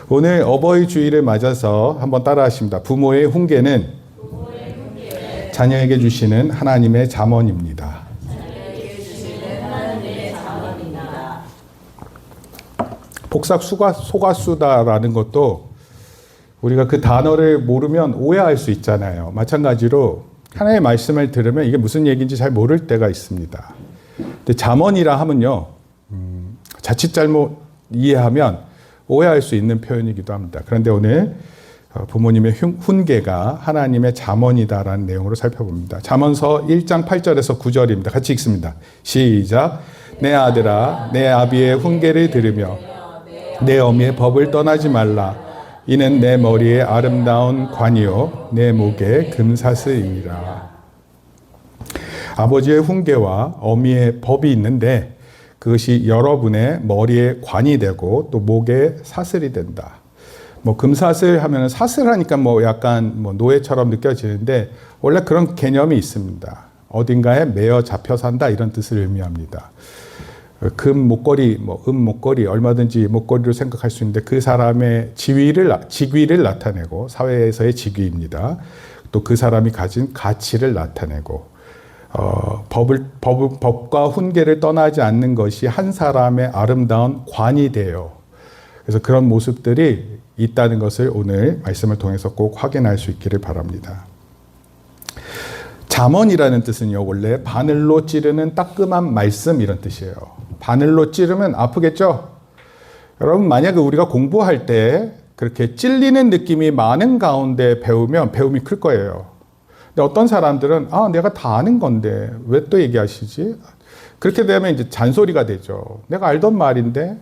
오늘 어버이 주일을 맞아서 한번 따라하십니다. 부모의 훈계는 자녀에게 주시는 하나님의 잠언입니다. 복삭 소가수다라는 것도 우리가 그 단어를 모르면 오해할 수 있잖아요. 마찬가지로 하나님의 말씀을 들으면 이게 무슨 얘기인지 잘 모를 때가 있습니다. 근데 잠언이라 하면요, 자칫 잘못 이해하면 오해할 수 있는 표현이기도 합니다. 그런데 오늘 부모님의 훈계가 하나님의 잠언이다라는 내용으로 살펴봅니다. 잠언서 1장 8절에서 9절입니다. 같이 읽습니다. 시작. 내 아들아, 내 아비의 훈계를 들으며 내 어미의 법을 떠나지 말라. 이는 내 머리에 아름다운 관이요 내 목에 금사슬이니라. 아버지의 훈계와 어미의 법이 있는데 그것이 여러분의 머리에 관이 되고 또 목에 사슬이 된다. 뭐 금사슬 하면은 사슬하니까 뭐 약간 뭐 노예처럼 느껴지는데 원래 그런 개념이 있습니다. 어딘가에 매여 잡혀 산다 이런 뜻을 의미합니다. 금 목걸이, 뭐 은 목걸이 얼마든지 목걸이로 생각할 수 있는데 그 사람의 직위를 나타내고 사회에서의 직위입니다. 또 그 사람이 가진 가치를 나타내고 법과 훈계를 떠나지 않는 것이 한 사람의 아름다운 관이 돼요. 그래서 그런 모습들이 있다는 것을 오늘 말씀을 통해서 꼭 확인할 수 있기를 바랍니다. 잠언이라는 뜻은요, 원래 바늘로 찌르는 따끔한 말씀 이런 뜻이에요. 바늘로 찌르면 아프겠죠? 여러분, 만약에 우리가 공부할 때 그렇게 찔리는 느낌이 많은 가운데 배우면 배움이 클 거예요. 근데 어떤 사람들은 내가 다 아는 건데 왜 또 얘기하시지? 그렇게 되면 이제 잔소리가 되죠. 내가 알던 말인데.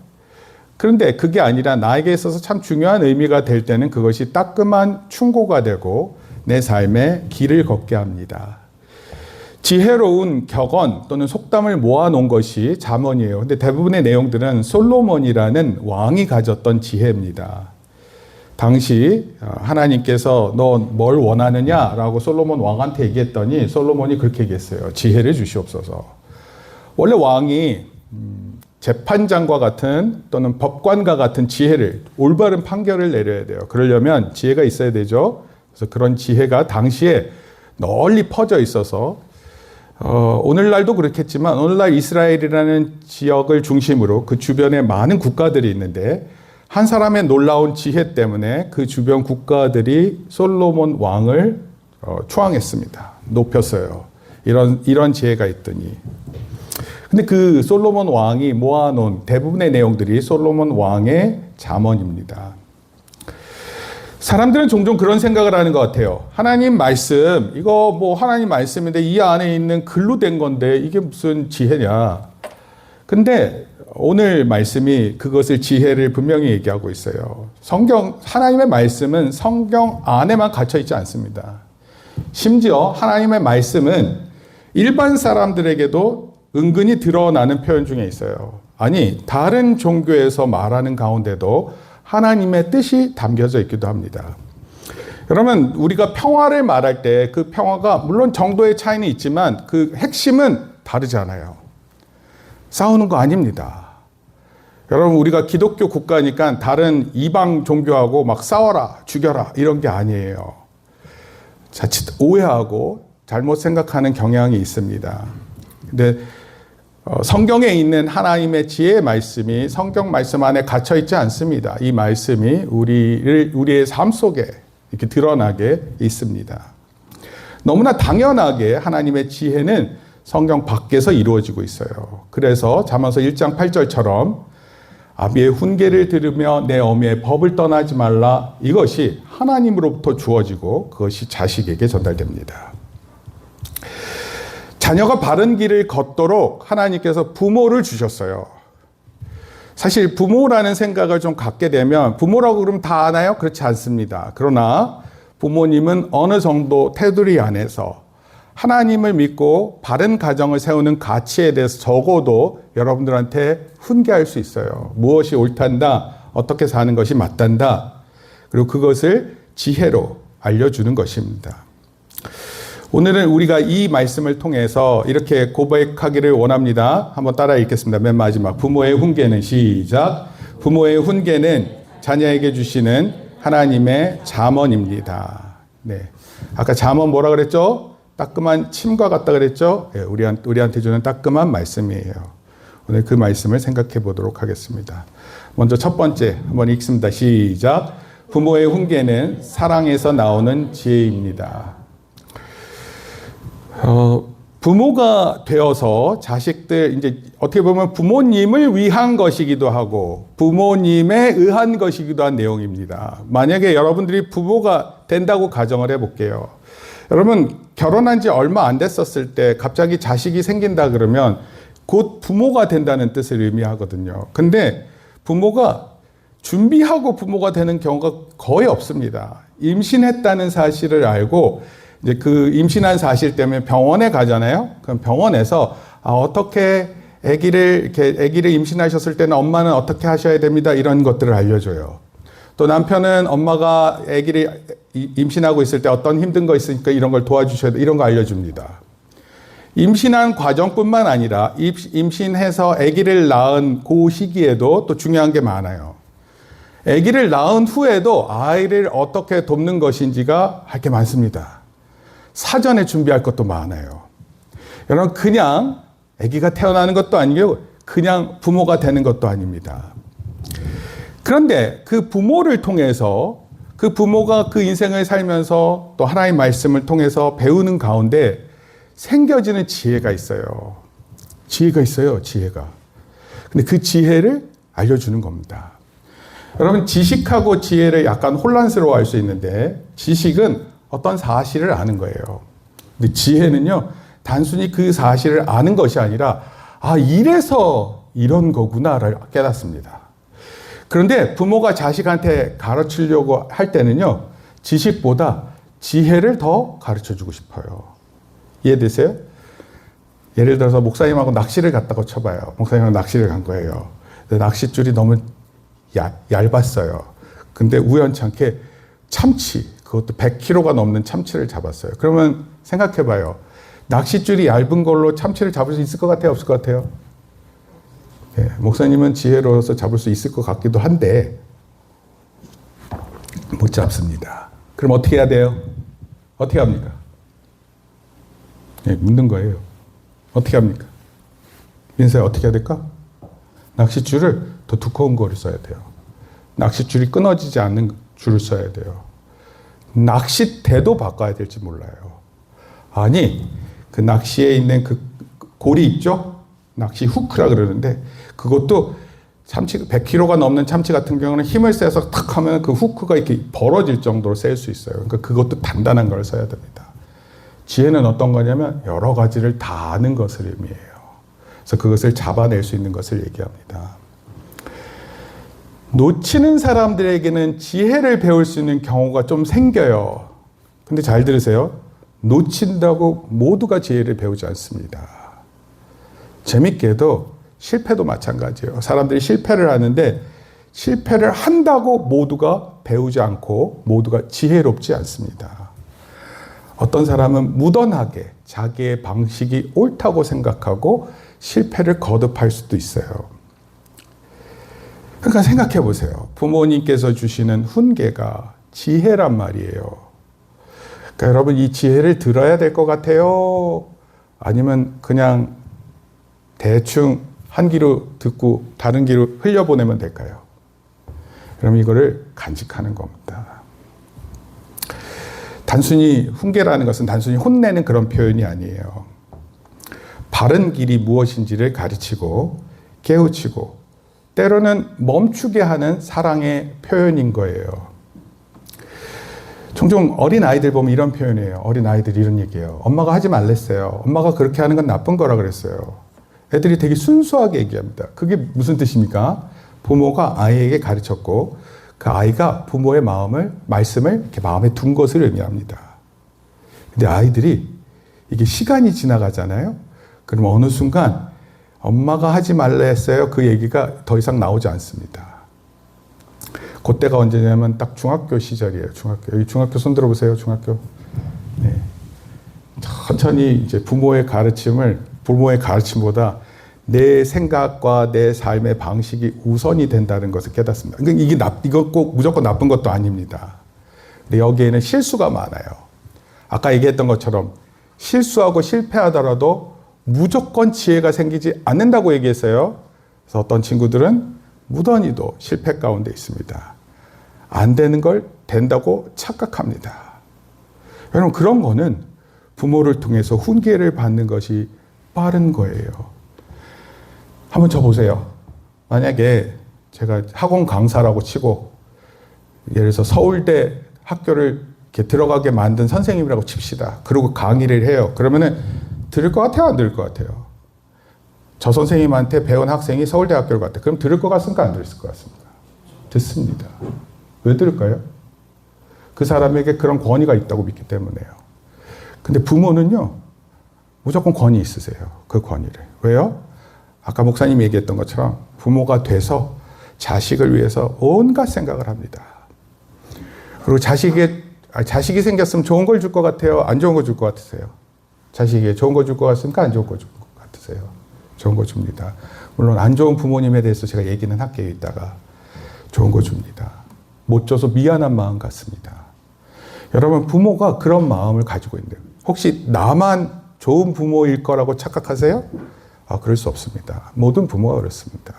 그런데 그게 아니라 나에게 있어서 참 중요한 의미가 될 때는 그것이 따끔한 충고가 되고 내 삶의 길을 걷게 합니다. 지혜로운 격언 또는 속담을 모아놓은 것이 잠언이에요. 근데 대부분의 내용들은 솔로몬이라는 왕이 가졌던 지혜입니다. 당시 하나님께서 너 뭘 원하느냐라고 솔로몬 왕한테 얘기했더니 솔로몬이 그렇게 얘기했어요. 지혜를 주시옵소서. 원래 왕이 재판장과 같은 또는 법관과 같은 지혜를, 올바른 판결을 내려야 돼요. 그러려면 지혜가 있어야 되죠. 그래서 그런 지혜가 당시에 널리 퍼져 있어서 오늘날도 그렇겠지만 오늘날 이스라엘이라는 지역을 중심으로 그 주변에 많은 국가들이 있는데 한 사람의 놀라운 지혜 때문에 그 주변 국가들이 솔로몬 왕을 추앙했습니다. 높였어요. 이런 지혜가 있더니. 근데 그 솔로몬 왕이 모아놓은 대부분의 내용들이 솔로몬 왕의 잠언입니다. 사람들은 종종 그런 생각을 하는 것 같아요. 하나님 말씀, 이거 뭐 하나님 말씀인데 이 안에 있는 글로 된 건데 이게 무슨 지혜냐. 근데 오늘 말씀이 그것을 지혜를 분명히 얘기하고 있어요. 하나님의 말씀은 성경 안에만 갇혀 있지 않습니다. 심지어 하나님의 말씀은 일반 사람들에게도 은근히 드러나는 표현 중에 있어요. 아니, 다른 종교에서 말하는 가운데도 하나님의 뜻이 담겨져 있기도 합니다. 그러면 우리가 평화를 말할 때 그 평화가 물론 정도의 차이는 있지만 그 핵심은 다르잖아요. 싸우는 거 아닙니다. 여러분, 우리가 기독교 국가니까 다른 이방 종교하고 막 싸워라, 죽여라 이런 게 아니에요. 자칫 오해하고 잘못 생각하는 경향이 있습니다. 근데 성경에 있는 하나님의 지혜의 말씀이 성경 말씀 안에 갇혀 있지 않습니다. 이 말씀이 우리의 삶 속에 이렇게 드러나게 있습니다. 너무나 당연하게 하나님의 지혜는 성경 밖에서 이루어지고 있어요. 그래서 잠언서 1장 8절처럼 아비의 훈계를 들으며 내 어미의 법을 떠나지 말라. 이것이 하나님으로부터 주어지고 그것이 자식에게 전달됩니다. 자녀가 바른 길을 걷도록 하나님께서 부모를 주셨어요. 사실 부모라는 생각을 좀 갖게 되면 부모라고 그러면 다 아나요? 그렇지 않습니다. 그러나 부모님은 어느 정도 테두리 안에서 하나님을 믿고 바른 가정을 세우는 가치에 대해서 적어도 여러분들한테 훈계할 수 있어요. 무엇이 옳단다, 어떻게 사는 것이 맞단다, 그리고 그것을 지혜로 알려주는 것입니다. 오늘은 우리가 이 말씀을 통해서 이렇게 고백하기를 원합니다. 한번 따라 읽겠습니다. 맨 마지막. 부모의 훈계는 시작. 부모의 훈계는 자녀에게 주시는 하나님의 잠언입니다. 네. 아까 잠언 뭐라 그랬죠? 따끔한 침과 같다 그랬죠? 네, 우리한테 주는 따끔한 말씀이에요. 오늘 그 말씀을 생각해 보도록 하겠습니다. 먼저 첫 번째 한번 읽습니다. 시작. 부모의 훈계는 사랑에서 나오는 지혜입니다. 부모가 되어서 자식들, 이제 어떻게 보면 부모님을 위한 것이기도 하고 부모님에 의한 것이기도 한 내용입니다. 만약에 여러분들이 부모가 된다고 가정을 해볼게요. 여러분, 결혼한 지 얼마 안 됐었을 때 갑자기 자식이 생긴다 그러면 곧 부모가 된다는 뜻을 의미하거든요. 근데 부모가 준비하고 부모가 되는 경우가 거의 없습니다. 임신했다는 사실을 알고 이제 그 임신한 사실 때문에 병원에 가잖아요. 그럼 병원에서 어떻게 아기를 임신하셨을 때는 엄마는 어떻게 하셔야 됩니다. 이런 것들을 알려줘요. 또 남편은 엄마가 아기를 임신하고 있을 때 어떤 힘든 거 있으니까 이런 걸 도와주셔야 돼. 이런 거 알려줍니다. 임신한 과정뿐만 아니라 임신해서 아기를 낳은 그 시기에도 또 중요한 게 많아요. 아기를 낳은 후에도 아이를 어떻게 돕는 것인지가 할 게 많습니다. 사전에 준비할 것도 많아요. 여러분, 그냥 아기가 태어나는 것도 아니고 그냥 부모가 되는 것도 아닙니다. 그런데 그 부모를 통해서 그 부모가 그 인생을 살면서 또 하나님의 말씀을 통해서 배우는 가운데 생겨지는 지혜가 있어요. 지혜가 있어요, 지혜가. 근데 그 지혜를 알려주는 겁니다. 여러분, 지식하고 지혜를 약간 혼란스러워 할 수 있는데 지식은 어떤 사실을 아는 거예요. 근데 지혜는요, 단순히 그 사실을 아는 것이 아니라 이래서 이런 거구나를 깨닫습니다. 그런데 부모가 자식한테 가르치려고 할 때는요, 지식보다 지혜를 더 가르쳐주고 싶어요. 이해되세요? 예를 들어서 목사님하고 낚시를 갔다고 쳐봐요. 목사님하고 낚시를 간 거예요. 낚싯줄이 너무 얇았어요. 근데 우연찮게 참치, 그것도 100kg가 넘는 참치를 잡았어요. 그러면 생각해봐요. 낚싯줄이 얇은 걸로 참치를 잡을 수 있을 것 같아요? 없을 것 같아요? 네, 목사님은 지혜로워서 잡을 수 있을 것 같기도 한데 못 잡습니다. 그럼 어떻게 해야 돼요? 어떻게 합니까? 네, 묻는 거예요. 어떻게 합니까? 민서야, 어떻게 해야 될까? 낚싯줄을 더 두꺼운 거를 써야 돼요. 낚싯줄이 끊어지지 않는 줄을 써야 돼요. 낚싯대도 바꿔야 될지 몰라요. 아니, 그 낚시에 있는 그 고리 있죠? 낚시 후크라 그러는데 그것도 참치 100kg가 넘는 참치 같은 경우는 힘을 세서 탁 하면 그 후크가 이렇게 벌어질 정도로 셀 수 있어요. 그러니까 그것도 단단한 걸 써야 됩니다. 지혜는 어떤 거냐면 여러 가지를 다 아는 것을 의미해요. 그래서 그것을 잡아낼 수 있는 것을 얘기합니다. 놓치는 사람들에게는 지혜를 배울 수 있는 경우가 좀 생겨요. 근데 잘 들으세요. 놓친다고 모두가 지혜를 배우지 않습니다. 재밌게도 실패도 마찬가지예요. 사람들이 실패를 하는데 실패를 한다고 모두가 배우지 않고 모두가 지혜롭지 않습니다. 어떤 사람은 무던하게 자기의 방식이 옳다고 생각하고 실패를 거듭할 수도 있어요. 그러니까 생각해 보세요. 부모님께서 주시는 훈계가 지혜란 말이에요. 그러니까 여러분, 이 지혜를 들어야 될 것 같아요? 아니면 그냥 대충 한 귀로 듣고 다른 귀로 흘려보내면 될까요? 그럼 이거를 간직하는 겁니다. 단순히 훈계라는 것은 단순히 혼내는 그런 표현이 아니에요. 바른 길이 무엇인지를 가르치고 깨우치고 때로는 멈추게 하는 사랑의 표현인 거예요. 종종 어린 아이들 보면 이런 표현이에요. 어린 아이들이 이런 얘기해요. 엄마가 하지 말랬어요. 엄마가 그렇게 하는 건 나쁜 거라 그랬어요. 애들이 되게 순수하게 얘기합니다. 그게 무슨 뜻입니까? 부모가 아이에게 가르쳤고 그 아이가 부모의 말씀을 이렇게 마음에 둔 것을 의미합니다. 근데 아이들이 이게 시간이 지나가잖아요. 그럼 어느 순간 엄마가 하지 말라 했어요. 그 얘기가 더 이상 나오지 않습니다. 그때가 언제냐면 딱 중학교 시절이에요. 중학교. 여기 중학교 손 들어보세요. 중학교. 네. 천천히 이제 부모의 가르침보다 내 생각과 내 삶의 방식이 우선이 된다는 것을 깨닫습니다. 그러니까 이거 꼭 무조건 나쁜 것도 아닙니다. 근데 여기에는 실수가 많아요. 아까 얘기했던 것처럼 실수하고 실패하더라도 무조건 지혜가 생기지 않는다고 얘기했어요. 그래서 어떤 친구들은 무던히도 실패 가운데 있습니다. 안 되는 걸 된다고 착각합니다. 여러분, 그런 거는 부모를 통해서 훈계를 받는 것이 빠른 거예요. 한번 쳐보세요. 만약에 제가 학원 강사라고 치고, 예를 들어서 서울대 학교를 이렇게 들어가게 만든 선생님이라고 칩시다. 그리고 강의를 해요. 그러면은 들을 것 같아요? 안 들을 것 같아요? 저 선생님한테 배운 학생이 서울대 학교를 갔대. 그럼 들을 것 같습니까? 안 들을 것 같습니까? 듣습니다. 왜 들을까요? 그 사람에게 그런 권위가 있다고 믿기 때문에요. 근데 부모는요, 무조건 권위 있으세요. 그 권위를. 왜요? 아까 목사님이 얘기했던 것처럼 부모가 돼서 자식을 위해서 온갖 생각을 합니다. 그리고 자식이 생겼으면 좋은 걸 줄 것 같아요? 안 좋은 거 줄 것 같으세요? 자식에게 좋은 거 줄 것 같습니까? 안 좋은 거 줄 것 같으세요? 좋은 거 줍니다. 물론 안 좋은 부모님에 대해서 제가 얘기는 할게요. 이따가. 좋은 거 줍니다. 못 줘서 미안한 마음 같습니다. 여러분, 부모가 그런 마음을 가지고 있는데요. 혹시 나만 좋은 부모일 거라고 착각하세요? 그럴 수 없습니다. 모든 부모가 그렇습니다.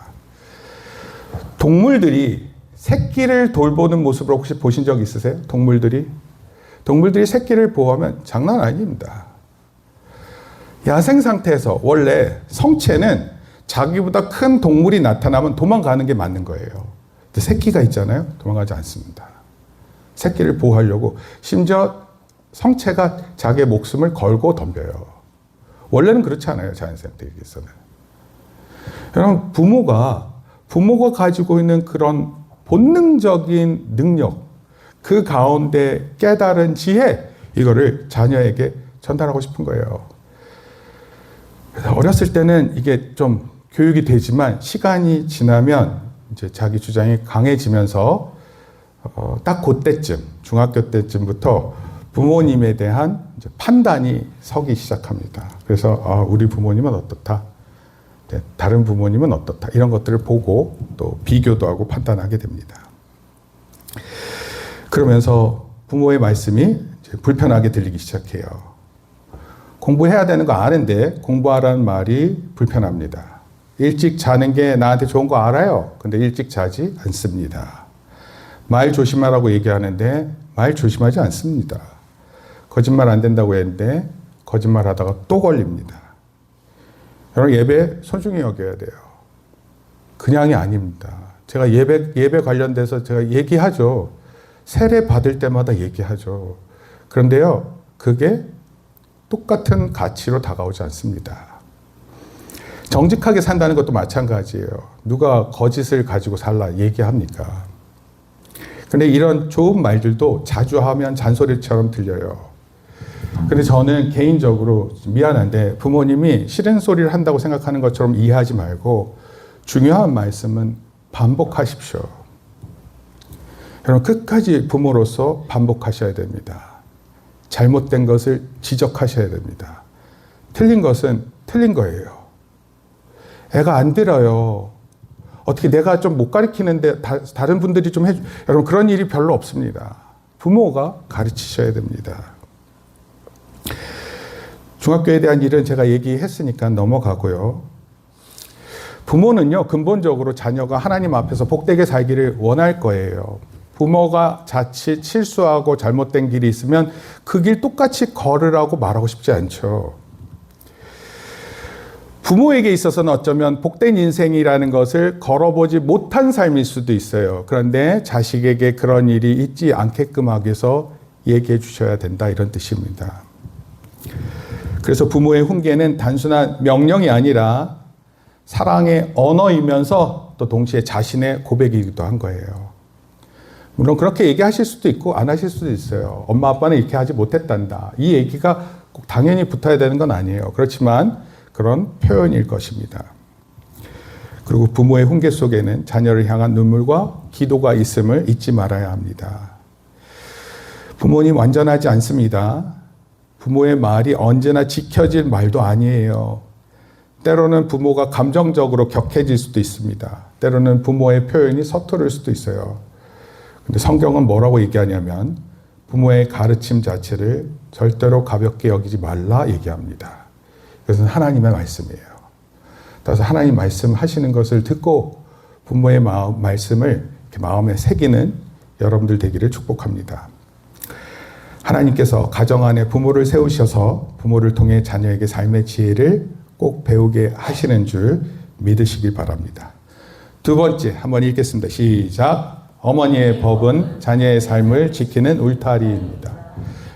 동물들이 새끼를 돌보는 모습을 혹시 보신 적 있으세요? 동물들이 새끼를 보호하면 장난 아닙니다. 야생 상태에서 원래 성체는 자기보다 큰 동물이 나타나면 도망가는 게 맞는 거예요. 근데 새끼가 있잖아요. 도망가지 않습니다. 새끼를 보호하려고 심지어 성체가 자기의 목숨을 걸고 덤벼요. 원래는 그렇지 않아요. 자연생태계에서는. 여러분, 부모가 가지고 있는 그런 본능적인 능력, 그 가운데 깨달은 지혜, 이거를 자녀에게 전달하고 싶은 거예요. 어렸을 때는 이게 좀 교육이 되지만 시간이 지나면 이제 자기 주장이 강해지면서 딱 그때쯤, 중학교 때쯤부터 부모님에 대한 이제 판단이 서기 시작합니다. 그래서 우리 부모님은 어떻다, 다른 부모님은 어떻다, 이런 것들을 보고 또 비교도 하고 판단하게 됩니다. 그러면서 부모의 말씀이 이제 불편하게 들리기 시작해요. 공부해야 되는 거 아는데 공부하라는 말이 불편합니다. 일찍 자는 게 나한테 좋은 거 알아요. 근데 일찍 자지 않습니다. 말 조심하라고 얘기하는데 말 조심하지 않습니다. 거짓말 안 된다고 했는데 거짓말 하다가 또 걸립니다. 여러분, 예배 소중히 여겨야 돼요. 그냥이 아닙니다. 제가 예배 관련돼서 제가 얘기하죠. 세례 받을 때마다 얘기하죠. 그런데요, 그게 똑같은 가치로 다가오지 않습니다. 정직하게 산다는 것도 마찬가지예요. 누가 거짓을 가지고 살라 얘기합니까? 근데 이런 좋은 말들도 자주 하면 잔소리처럼 들려요. 근데 저는 개인적으로 미안한데 부모님이 싫은 소리를 한다고 생각하는 것처럼 이해하지 말고 중요한 말씀은 반복하십시오. 여러분, 끝까지 부모로서 반복하셔야 됩니다. 잘못된 것을 지적하셔야 됩니다. 틀린 것은 틀린 거예요. 애가 안 들어요. 어떻게 내가 좀 못 가르치는데 다른 분들이 좀 해줘. 여러분, 그런 일이 별로 없습니다. 부모가 가르치셔야 됩니다. 중학교에 대한 일은 제가 얘기했으니까 넘어가고요. 부모는요, 근본적으로 자녀가 하나님 앞에서 복되게 살기를 원할 거예요. 부모가 자칫 실수하고 잘못된 길이 있으면 그 길 똑같이 걸으라고 말하고 싶지 않죠. 부모에게 있어서는 어쩌면 복된 인생이라는 것을 걸어보지 못한 삶일 수도 있어요. 그런데 자식에게 그런 일이 있지 않게끔 하기 위해서 얘기해 주셔야 된다, 이런 뜻입니다. 그래서 부모의 훈계는 단순한 명령이 아니라 사랑의 언어이면서 또 동시에 자신의 고백이기도 한 거예요. 물론 그렇게 얘기하실 수도 있고 안 하실 수도 있어요. 엄마 아빠는 이렇게 하지 못했단다. 이 얘기가 꼭 당연히 붙어야 되는 건 아니에요. 그렇지만 그런 표현일 것입니다. 그리고 부모의 훈계 속에는 자녀를 향한 눈물과 기도가 있음을 잊지 말아야 합니다. 부모님 완전하지 않습니다. 부모의 말이 언제나 지켜질 말도 아니에요. 때로는 부모가 감정적으로 격해질 수도 있습니다. 때로는 부모의 표현이 서투를 수도 있어요. 근데 성경은 뭐라고 얘기하냐면 부모의 가르침 자체를 절대로 가볍게 여기지 말라 얘기합니다. 이것은 하나님의 말씀이에요. 따라서 하나님 말씀하시는 것을 듣고 부모의 말씀을 이렇게 마음에 새기는 여러분들 되기를 축복합니다. 하나님께서 가정 안에 부모를 세우셔서 부모를 통해 자녀에게 삶의 지혜를 꼭 배우게 하시는 줄 믿으시길 바랍니다. 두 번째 한번 읽겠습니다. 시작. 어머니의 법은 자녀의 삶을 지키는 울타리입니다.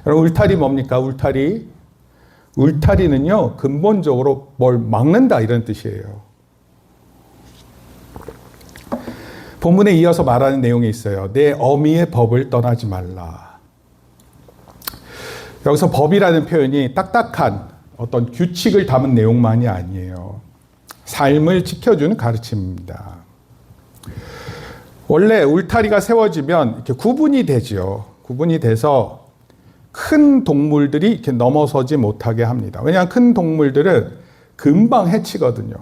여러분 울타리 뭡니까? 울타리는요 근본적으로 뭘 막는다 이런 뜻이에요. 본문에 이어서 말하는 내용이 있어요. 내 어미의 법을 떠나지 말라. 여기서 법이라는 표현이 딱딱한 어떤 규칙을 담은 내용만이 아니에요. 삶을 지켜주는 가르침입니다. 원래 울타리가 세워지면 이렇게 구분이 되죠. 구분이 돼서 큰 동물들이 이렇게 넘어서지 못하게 합니다. 왜냐하면 큰 동물들은 금방 해치거든요.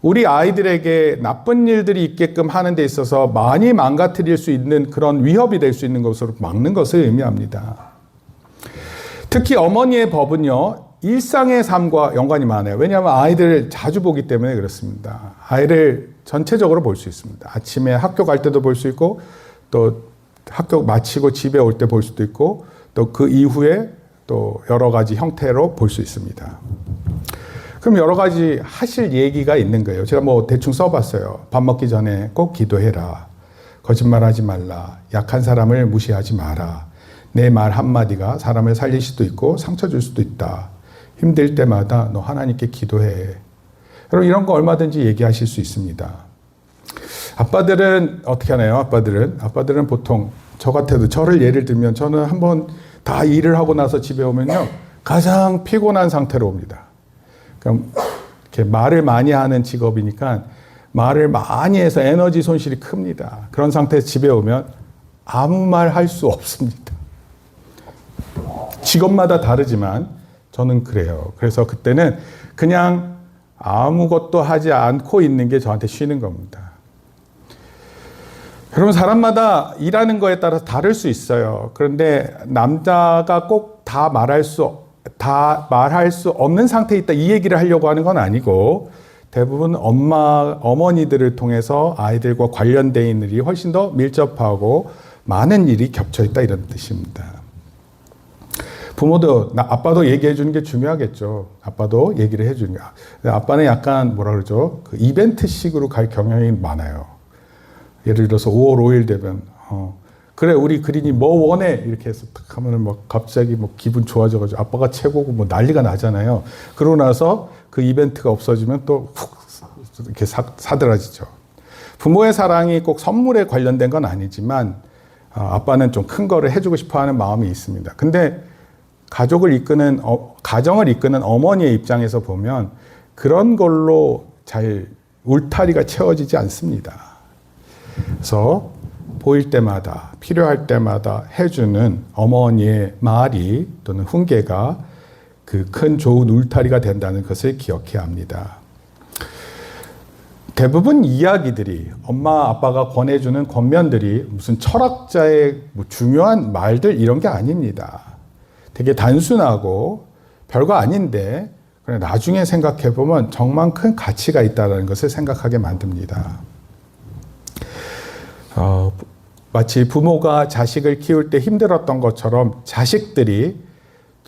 우리 아이들에게 나쁜 일들이 있게끔 하는 데 있어서 많이 망가뜨릴 수 있는 그런 위협이 될 수 있는 것으로 막는 것을 의미합니다. 특히 어머니의 법은요, 일상의 삶과 연관이 많아요. 왜냐하면 아이들을 자주 보기 때문에 그렇습니다. 아이를 전체적으로 볼 수 있습니다. 아침에 학교 갈 때도 볼 수 있고, 또 학교 마치고 집에 올 때 볼 수도 있고, 또 그 이후에 또 여러 가지 형태로 볼 수 있습니다. 그럼 여러 가지 하실 얘기가 있는 거예요. 제가 뭐 대충 써봤어요. 밥 먹기 전에 꼭 기도해라. 거짓말하지 말라. 약한 사람을 무시하지 마라. 내 말 한마디가 사람을 살릴 수도 있고 상처 줄 수도 있다. 힘들 때마다 너 하나님께 기도해. 여러분 이런 거 얼마든지 얘기하실 수 있습니다. 아빠들은 어떻게 하나요? 아빠들은 보통 저 같아도 저를 예를 들면 저는 한번 다 일을 하고 나서 집에 오면요. 가장 피곤한 상태로 옵니다. 그러니까 이렇게 말을 많이 하는 직업이니까 말을 많이 해서 에너지 손실이 큽니다. 그런 상태에서 집에 오면 아무 말 할 수 없습니다. 직업마다 다르지만 저는 그래요. 그래서 그때는 그냥 아무것도 하지 않고 있는 게 저한테 쉬는 겁니다. 여러분 사람마다 일하는 거에 따라서 다를 수 있어요. 그런데 남자가 꼭 다 말할 수 없는 상태에 있다 이 얘기를 하려고 하는 건 아니고 대부분 어머니들을 통해서 아이들과 관련되어 있는 일이 훨씬 더 밀접하고 많은 일이 겹쳐 있다 이런 뜻입니다. 부모도 아빠도 얘기해 주는 게 중요하겠죠. 아빠도 얘기를 해 주는 거. 아빠는 약간 뭐라 그러죠? 그 이벤트식으로 갈 경향이 많아요. 예를 들어서 5월 5일 되면 그래 우리 그린이 뭐 원해 이렇게 해서 탁 하면은 막 갑자기 뭐 기분 좋아져가지고 아빠가 최고고 뭐 난리가 나잖아요. 그러고 나서 그 이벤트가 없어지면 또 훅 이렇게 사들어지죠. 부모의 사랑이 꼭 선물에 관련된 건 아니지만 아빠는 좀 큰 거를 해주고 싶어하는 마음이 있습니다. 근데 가정을 이끄는 어머니의 입장에서 보면 그런 걸로 잘 울타리가 채워지지 않습니다. 그래서 보일 때마다 필요할 때마다 해주는 어머니의 말이 또는 훈계가 그 큰 좋은 울타리가 된다는 것을 기억해야 합니다. 대부분 이야기들이 엄마 아빠가 권해주는 권면들이 무슨 철학자의 뭐 중요한 말들 이런 게 아닙니다. 되게 단순하고 별거 아닌데 나중에 생각해 보면 정말 큰 가치가 있다는 것을 생각하게 만듭니다. 마치 부모가 자식을 키울 때 힘들었던 것처럼 자식들이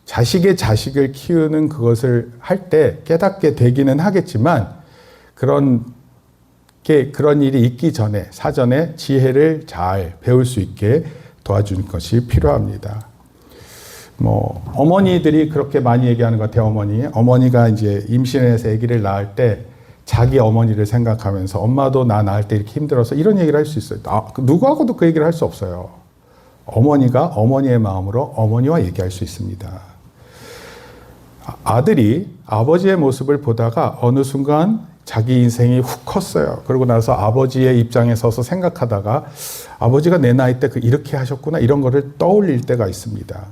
자식의 자식을 키우는 그것을 할 때 깨닫게 되기는 하겠지만 그런 일이 있기 전에 사전에 지혜를 잘 배울 수 있게 도와주는 것이 필요합니다. 뭐 어머니들이 그렇게 많이 얘기하는 것 같아요. 어머니가 이제 임신해서 아기를 낳을 때 자기 어머니를 생각하면서 엄마도 나 낳을 때 이렇게 힘들어서 이런 얘기를 할 수 있어요. 누구하고도 그 얘기를 할 수 없어요. 어머니가 어머니의 마음으로 어머니와 얘기할 수 있습니다. 아들이 아버지의 모습을 보다가 어느 순간 자기 인생이 훅 컸어요. 그러고 나서 아버지의 입장에 서서 생각하다가 아버지가 내 나이 때 이렇게 하셨구나 이런 거를 떠올릴 때가 있습니다.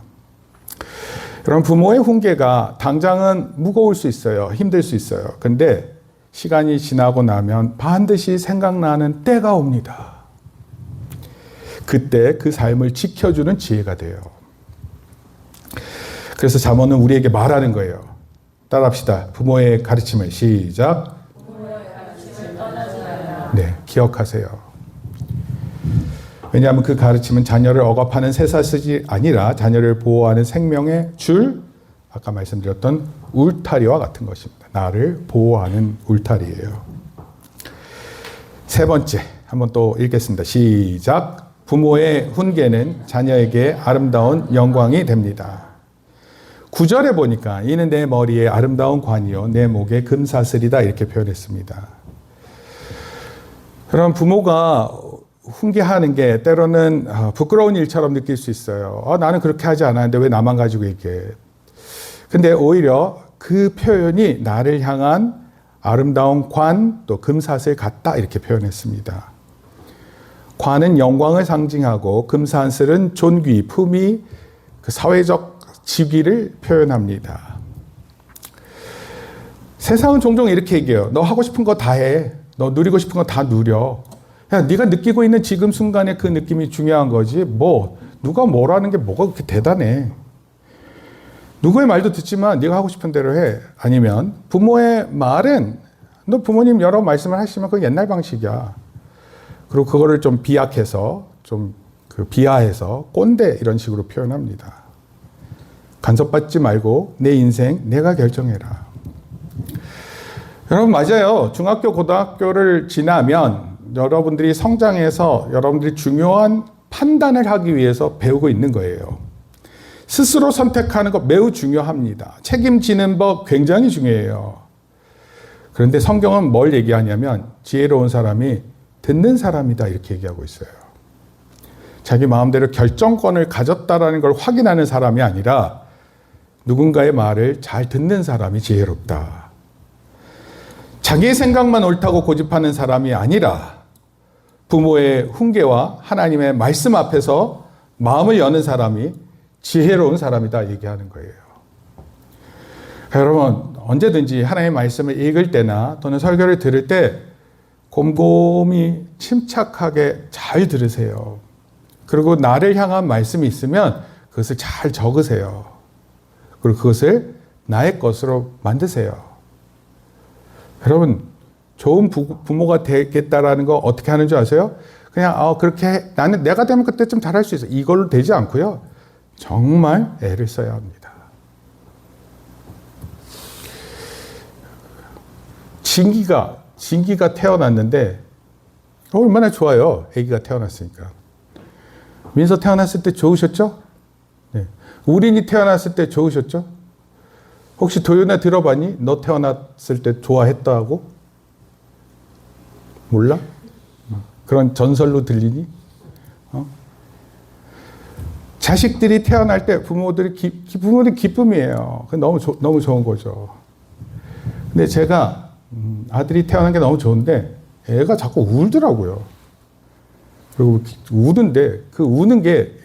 여러분, 부모의 훈계가 당장은 무거울 수 있어요. 힘들 수 있어요. 근데 시간이 지나고 나면 반드시 생각나는 때가 옵니다. 그때 그 삶을 지켜주는 지혜가 돼요. 그래서 잠언은 우리에게 말하는 거예요. 따라합시다. 부모의 가르침을 시작. 네, 기억하세요. 왜냐하면 그 가르침은 자녀를 억압하는 쇠사슬이 아니라 자녀를 보호하는 생명의 줄, 아까 말씀드렸던 울타리와 같은 것입니다. 나를 보호하는 울타리예요. 세 번째, 한번 또 읽겠습니다. 시작. 부모의 훈계는 자녀에게 아름다운 영광이 됩니다. 9절에 보니까 이는 내 머리에 아름다운 관이요 내 목에 금사슬이다 이렇게 표현했습니다. 그럼 부모가 훈계하는 게 때로는 부끄러운 일처럼 느낄 수 있어요. 나는 그렇게 하지 않았는데 왜 나만 가지고 얘기해. 근데 오히려 그 표현이 나를 향한 아름다운 관 또 금사슬 같다 이렇게 표현했습니다. 관은 영광을 상징하고 금사슬은 존귀, 품위, 그 사회적 직위를 표현합니다. 세상은 종종 이렇게 얘기해요. 너 하고 싶은 거 다 해. 너 누리고 싶은 거 다 누려. 야, 네가 느끼고 있는 지금 순간의 그 느낌이 중요한 거지. 누가 뭐라는 게 뭐가 그렇게 대단해. 누구의 말도 듣지만 네가 하고 싶은 대로 해. 아니면 부모의 말은 너 부모님 여러 말씀을 하시면 그건 옛날 방식이야. 그리고 그거를 좀 비약해서 비하해서 꼰대 이런 식으로 표현합니다. 간섭받지 말고 내 인생 내가 결정해라. 여러분 맞아요. 중학교, 고등학교를 지나면 여러분들이 성장해서 여러분들이 중요한 판단을 하기 위해서 배우고 있는 거예요. 스스로 선택하는 것 매우 중요합니다. 책임지는 법 굉장히 중요해요. 그런데 성경은 뭘 얘기하냐면 지혜로운 사람이 듣는 사람이다 이렇게 얘기하고 있어요. 자기 마음대로 결정권을 가졌다라는 걸 확인하는 사람이 아니라 누군가의 말을 잘 듣는 사람이 지혜롭다. 자기의 생각만 옳다고 고집하는 사람이 아니라 부모의 훈계와 하나님의 말씀 앞에서 마음을 여는 사람이 지혜로운 사람이다 얘기하는 거예요. 여러분 언제든지 하나님의 말씀을 읽을 때나 또는 설교를 들을 때 곰곰이 침착하게 잘 들으세요. 그리고 나를 향한 말씀이 있으면 그것을 잘 적으세요. 그리고 그것을 나의 것으로 만드세요. 여러분 좋은 부모가 되겠다라는 거 어떻게 하는 줄 아세요? 그냥 그렇게 나는 내가 되면 그때쯤 잘할 수 있어. 이걸로 되지 않고요. 정말 애를 써야 합니다. 진기가 태어났는데 얼마나 좋아요. 아기가 태어났으니까. 민서 태어났을 때 좋으셨죠? 네. 우린이 태어났을 때 좋으셨죠? 혹시 도윤아 들어봤니? 너 태어났을 때 좋아했다고? 몰라? 그런 전설로 들리니? 자식들이 태어날 때 부모들이 기쁨이에요. 너무 좋은 거죠. 근데 제가 아들이 태어난 게 너무 좋은데 애가 자꾸 울더라고요. 그리고 우는데 그 우는 게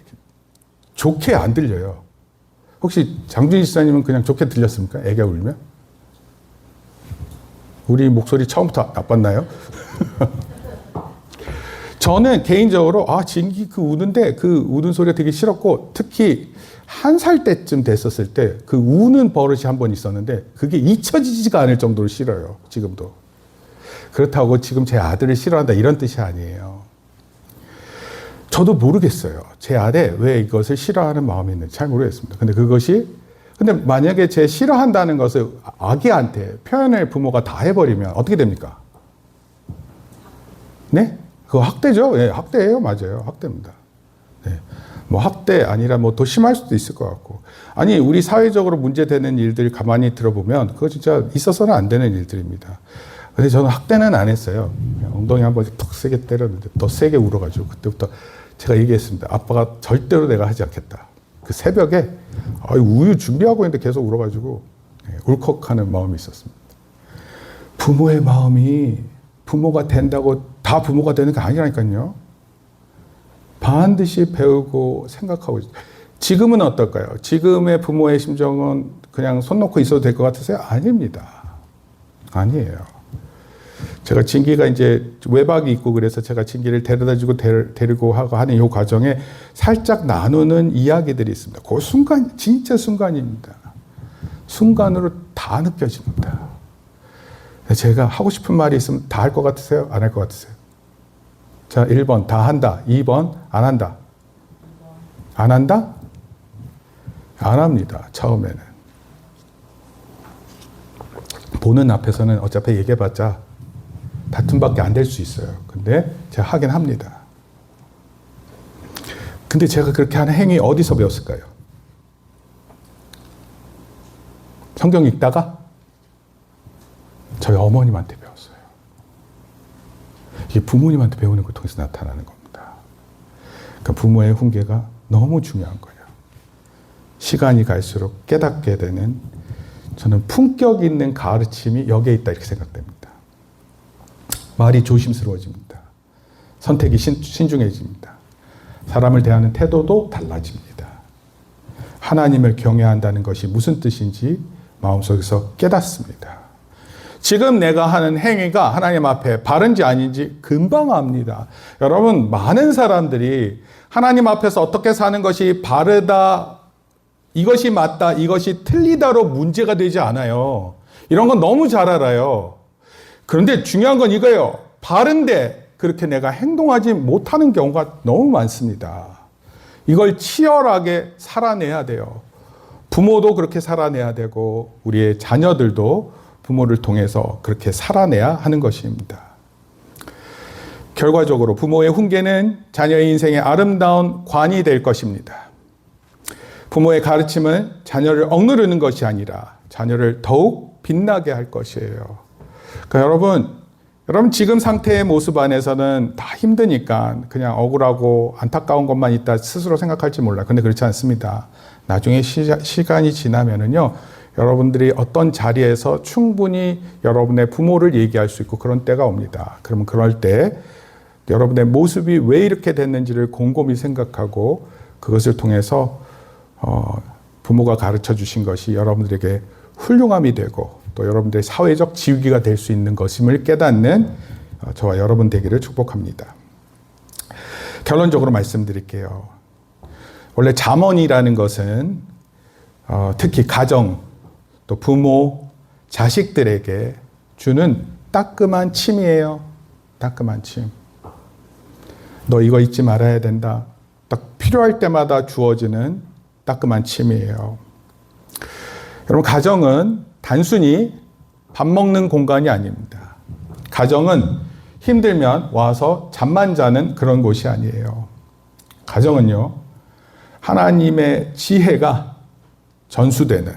좋게 안 들려요. 혹시 장준희 지사님은 그냥 좋게 들렸습니까? 애가 울면? 우리 목소리 처음부터 나빴나요? 저는 개인적으로 진기 그 우는 소리가 되게 싫었고 특히 1살 때쯤 됐었을 때 그 우는 버릇이 한 번 있었는데 그게 잊혀지지가 않을 정도로 싫어요. 지금도. 그렇다고 지금 제 아들을 싫어한다 이런 뜻이 아니에요. 저도 모르겠어요. 제 아들 왜 이것을 싫어하는 마음이 있는지 잘 모르겠습니다. 근데 만약에 제 싫어한다는 것을 아기한테 표현을 부모가 다 해버리면 어떻게 됩니까? 네? 그거 학대죠? 네, 학대예요. 맞아요. 학대입니다. 네. 학대 아니라 더 심할 수도 있을 것 같고. 아니, 우리 사회적으로 문제되는 일들 가만히 들어보면 그거 진짜 있어서는 안 되는 일들입니다. 근데 저는 학대는 안 했어요. 엉덩이 한 번씩 턱 세게 때렸는데 더 세게 울어가지고 그때부터 제가 얘기했습니다. 아빠가 절대로 내가 하지 않겠다. 그 새벽에 우유 준비하고 있는데 계속 울어가지고 울컥하는 마음이 있었습니다. 부모의 마음이 부모가 된다고 다 부모가 되는 게 아니라니까요. 반드시 배우고 생각하고 지금은 어떨까요? 지금의 부모의 심정은 그냥 손 놓고 있어도 될 것 같으세요? 아닙니다. 아니에요. 제가 진기가 이제 외박이 있고 그래서 제가 진기를 데려다주고 데리고 하고 하는 이 과정에 살짝 나누는 이야기들이 있습니다. 그 순간, 진짜 순간입니다. 순간으로 다 느껴집니다. 제가 하고 싶은 말이 있으면 다 할 것 같으세요? 안 할 것 같으세요? 자, 1번 다 한다. 2번 안 한다. 안 한다? 안 합니다. 처음에는. 보는 앞에서는 어차피 얘기해봤자 다툼밖에 안 될 수 있어요. 근데 제가 하긴 합니다. 근데 제가 그렇게 하는 행위 어디서 배웠을까요? 성경 읽다가 저희 어머님한테 배웠어요. 이게 부모님한테 배우는 걸 통해서 나타나는 겁니다. 그러니까 부모의 훈계가 너무 중요한 거예요. 시간이 갈수록 깨닫게 되는, 저는 품격 있는 가르침이 여기에 있다 이렇게 생각됩니다. 말이 조심스러워집니다. 선택이 신중해집니다. 사람을 대하는 태도도 달라집니다. 하나님을 경외한다는 것이 무슨 뜻인지 마음속에서 깨닫습니다. 지금 내가 하는 행위가 하나님 앞에 바른지 아닌지 금방 압니다. 여러분, 많은 사람들이 하나님 앞에서 어떻게 사는 것이 바르다, 이것이 맞다, 이것이 틀리다로 문제가 되지 않아요. 이런 건 너무 잘 알아요. 그런데 중요한 건 이거예요. 바른데 그렇게 내가 행동하지 못하는 경우가 너무 많습니다. 이걸 치열하게 살아내야 돼요. 부모도 그렇게 살아내야 되고 우리의 자녀들도 부모를 통해서 그렇게 살아내야 하는 것입니다. 결과적으로 부모의 훈계는 자녀의 인생의 아름다운 관이 될 것입니다. 부모의 가르침은 자녀를 억누르는 것이 아니라 자녀를 더욱 빛나게 할 것이에요. 그러니까 여러분 지금 상태의 모습 안에서는 다 힘드니까 그냥 억울하고 안타까운 것만 있다 스스로 생각할지 몰라요. 근데 그렇지 않습니다. 나중에 시간이 지나면은요, 여러분들이 어떤 자리에서 충분히 여러분의 부모를 얘기할 수 있고 그런 때가 옵니다. 그러면 그럴 때 여러분의 모습이 왜 이렇게 됐는지를 곰곰이 생각하고 그것을 통해서 부모가 가르쳐 주신 것이 여러분들에게 훌륭함이 되고 또 여러분들의 사회적 지위가 될 수 있는 것임을 깨닫는 저와 여러분 되기를 축복합니다. 결론적으로 말씀드릴게요. 원래 잠언이라는 것은 특히 가정, 또 부모, 자식들에게 주는 따끔한 침이에요. 따끔한 침. 너 이거 잊지 말아야 된다. 딱 필요할 때마다 주어지는 따끔한 침이에요. 여러분, 가정은 단순히 밥 먹는 공간이 아닙니다. 가정은 힘들면 와서 잠만 자는 그런 곳이 아니에요. 가정은요, 하나님의 지혜가 전수되는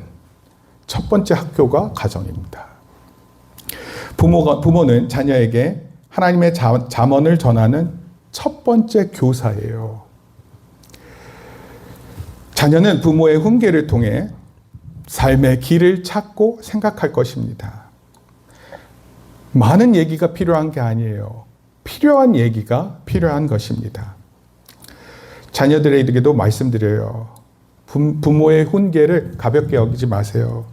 첫 번째 학교가 가정입니다. 부모는 자녀에게 하나님의 잠언을 전하는 첫 번째 교사예요. 자녀는 부모의 훈계를 통해 삶의 길을 찾고 생각할 것입니다. 많은 얘기가 필요한 게 아니에요. 필요한 얘기가 필요한 것입니다. 자녀들에게도 말씀드려요. 부모의 훈계를 가볍게 여기지 마세요.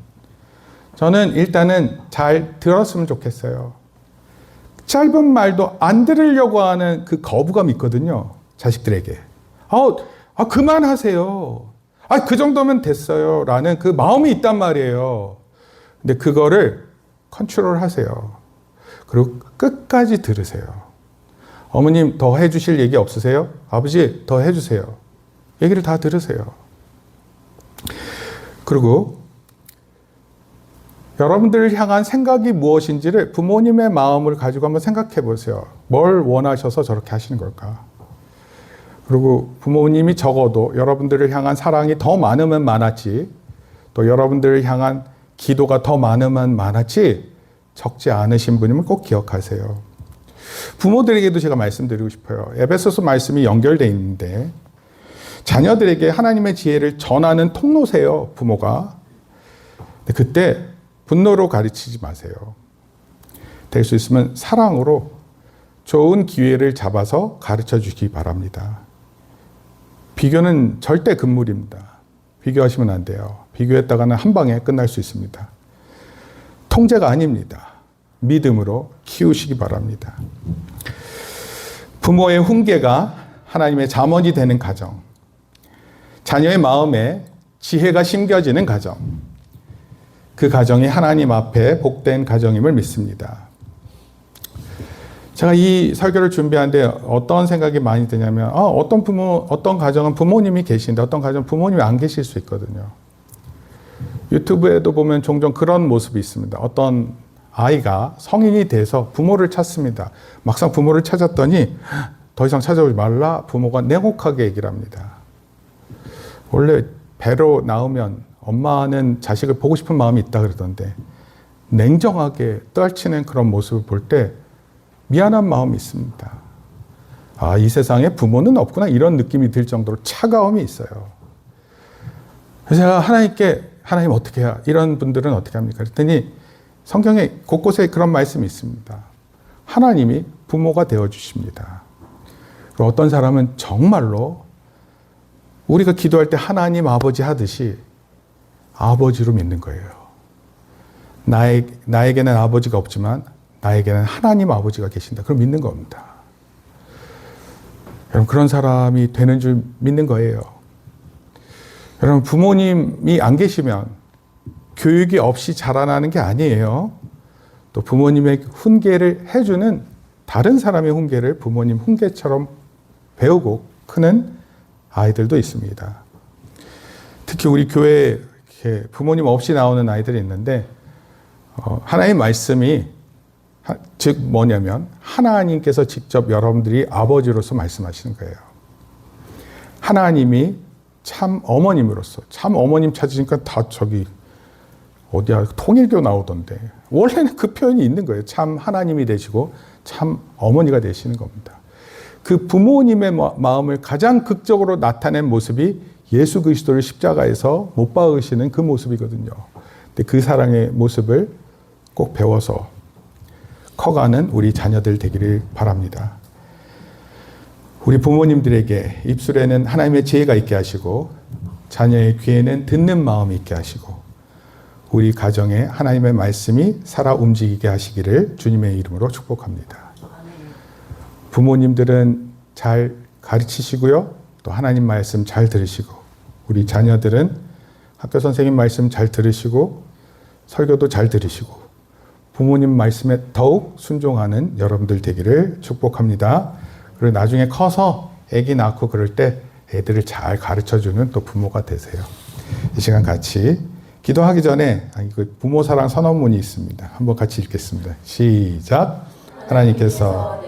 저는 일단은 잘 들었으면 좋겠어요. 짧은 말도 안 들으려고 하는 그 거부감이 있거든요. 자식들에게. 그만하세요. 그 정도면 됐어요. 라는 그 마음이 있단 말이에요. 근데 그거를 컨트롤 하세요. 그리고 끝까지 들으세요. 어머님 더 해주실 얘기 없으세요? 아버지 더 해주세요. 얘기를 다 들으세요. 그리고 여러분들을 향한 생각이 무엇인지를 부모님의 마음을 가지고 한번 생각해 보세요. 뭘 원하셔서 저렇게 하시는 걸까? 그리고 부모님이 적어도 여러분들을 향한 사랑이 더 많으면 많았지, 또 여러분들을 향한 기도가 더 많으면 많았지, 적지 않으신 분임을 꼭 기억하세요. 부모들에게도 제가 말씀드리고 싶어요. 에베소서 말씀이 연결되어 있는데 자녀들에게 하나님의 지혜를 전하는 통로세요, 부모가. 근데 그때 분노로 가르치지 마세요. 될 수 있으면 사랑으로 좋은 기회를 잡아서 가르쳐 주시기 바랍니다. 비교는 절대 금물입니다. 비교하시면 안 돼요. 비교했다가는 한 방에 끝날 수 있습니다. 통제가 아닙니다. 믿음으로 키우시기 바랍니다. 부모의 훈계가 하나님의 잠언이 되는 가정, 자녀의 마음에 지혜가 심겨지는 가정, 그 가정이 하나님 앞에 복된 가정임을 믿습니다. 제가 이 설교를 준비하는데 어떤 생각이 많이 드냐면, 어떤 가정은 부모님이 계신데 어떤 가정은 부모님이 안 계실 수 있거든요. 유튜브에도 보면 종종 그런 모습이 있습니다. 어떤 아이가 성인이 돼서 부모를 찾습니다. 막상 부모를 찾았더니 더 이상 찾아오지 말라 부모가 냉혹하게 얘기를 합니다. 원래 배로 나오면 엄마는 자식을 보고 싶은 마음이 있다 그러던데 냉정하게 떨치는 그런 모습을 볼 때 미안한 마음이 있습니다. 이 세상에 부모는 없구나 이런 느낌이 들 정도로 차가움이 있어요. 그래서 제가 하나님 어떻게 해야 이런 분들은 어떻게 합니까? 그랬더니 성경에 곳곳에 그런 말씀이 있습니다. 하나님이 부모가 되어주십니다. 어떤 사람은 정말로 우리가 기도할 때 하나님 아버지 하듯이 아버지로 믿는 거예요. 나에게는 아버지가 없지만 나에게는 하나님 아버지가 계신다. 그럼 믿는 겁니다. 여러분 그런 사람이 되는 줄 믿는 거예요. 여러분 부모님이 안 계시면 교육이 없이 자라나는 게 아니에요. 또 부모님의 훈계를 해주는 다른 사람의 훈계를 부모님 훈계처럼 배우고 크는 아이들도 있습니다. 특히 우리 교회에 부모님 없이 나오는 아이들이 있는데 하나님의 말씀이 즉 뭐냐면 하나님께서 직접 여러분들이 아버지로서 말씀하시는 거예요. 하나님이 참 어머님으로서 참 어머님 찾으니까 다 어디야 통일교 나오던데 원래는 그 표현이 있는 거예요. 참 하나님이 되시고 참 어머니가 되시는 겁니다. 그 부모님의 마음을 가장 극적으로 나타낸 모습이 예수 그리스도를 십자가에서 못 박으시는 그 모습이거든요. 근데 그 사랑의 모습을 꼭 배워서 커가는 우리 자녀들 되기를 바랍니다. 우리 부모님들에게 입술에는 하나님의 지혜가 있게 하시고 자녀의 귀에는 듣는 마음이 있게 하시고 우리 가정에 하나님의 말씀이 살아 움직이게 하시기를 주님의 이름으로 축복합니다. 부모님들은 잘 가르치시고요. 또 하나님 말씀 잘 들으시고 우리 자녀들은 학교 선생님 말씀 잘 들으시고 설교도 잘 들으시고 부모님 말씀에 더욱 순종하는 여러분들 되기를 축복합니다. 그리고 나중에 커서 아기 낳고 그럴 때 애들을 잘 가르쳐주는 또 부모가 되세요. 이 시간 같이 기도하기 전에 부모 사랑 선언문이 있습니다. 한번 같이 읽겠습니다. 시작. 하나님께서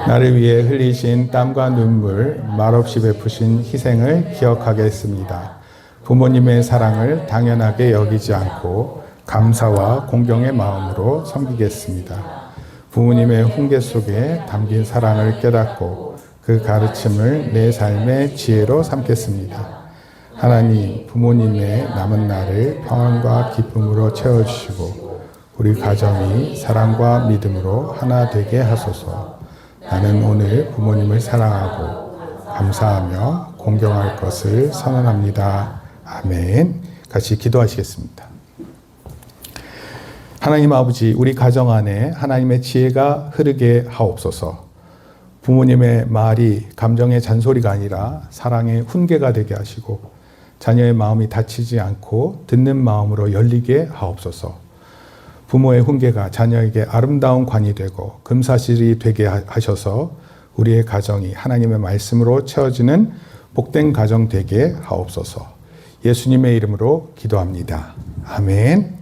나를 위해 흘리신 땀과 눈물 말없이 베푸신 희생을 기억하겠습니다. 부모님의 사랑을 당연하게 여기지 않고 감사와 공경의 마음으로 섬기겠습니다. 부모님의 훈계 속에 담긴 사랑을 깨닫고 그 가르침을 내 삶의 지혜로 삼겠습니다. 하나님, 부모님의 남은 날을 평안과 기쁨으로 채워주시고 우리 가정이 사랑과 믿음으로 하나 되게 하소서. 나는 오늘 부모님을 사랑하고 감사하며 공경할 것을 선언합니다. 아멘. 같이 기도하시겠습니다. 하나님 아버지, 우리 가정 안에 하나님의 지혜가 흐르게 하옵소서. 부모님의 말이 감정의 잔소리가 아니라 사랑의 훈계가 되게 하시고 자녀의 마음이 다치지 않고 듣는 마음으로 열리게 하옵소서. 부모의 훈계가 자녀에게 아름다운 관이 되고 금사실이 되게 하셔서 우리의 가정이 하나님의 말씀으로 채워지는 복된 가정 되게 하옵소서. 예수님의 이름으로 기도합니다. 아멘.